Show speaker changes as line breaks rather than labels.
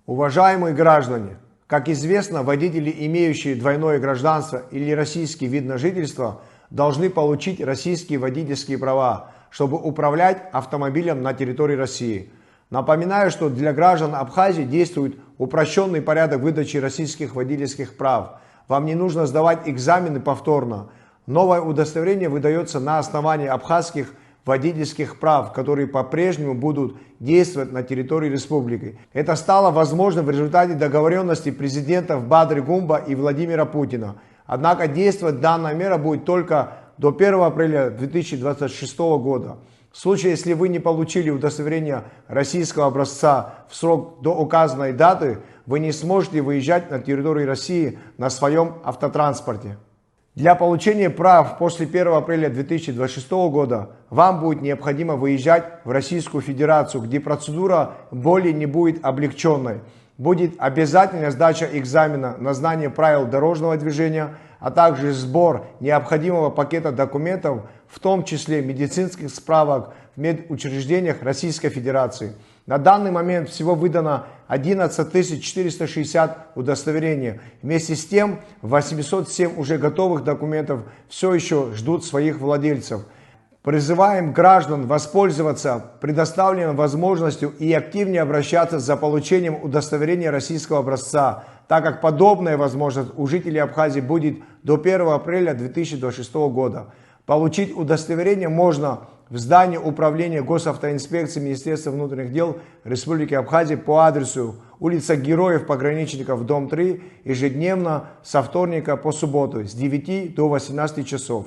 Уважаемые граждане, как известно, водители, имеющие двойное гражданство или российский вид на жительство, должны получить российские водительские права, чтобы управлять автомобилем на территории России. Напоминаю, что для граждан Абхазии действует упрощенный порядок выдачи российских водительских прав. Вам не нужно сдавать экзамены повторно. Новое удостоверение выдается на основании абхазских водительских прав, которые по-прежнему будут действовать на территории республики. Это стало возможным в результате договоренности президентов Бадри Гумба и Владимира Путина. Однако действовать данная мера будет только до 1 апреля 2026 года. В случае, если вы не получили удостоверение российского образца в срок до указанной даты, вы не сможете выезжать на территорию России на своем автотранспорте. Для получения прав после 1 апреля 2026 года вам будет необходимо выезжать в Российскую Федерацию, где процедура более не будет облегченной. Будет обязательная сдача экзамена на знание правил дорожного движения, а также сбор необходимого пакета документов, в том числе медицинских справок в медучреждениях Российской Федерации. На данный момент всего выдано 11 460 удостоверений. Вместе с тем 807 уже готовых документов все еще ждут своих владельцев. Призываем граждан воспользоваться предоставленной возможностью и активнее обращаться за получением удостоверения российского образца, так как подобная возможность у жителей Абхазии будет до 1 апреля 2026 года. Получить удостоверение можно в здании управления госавтоинспекции Министерства внутренних дел Республики Абхазия по адресу улица Героев Пограничников, дом 3, ежедневно со вторника по субботу с 9 до 18 часов.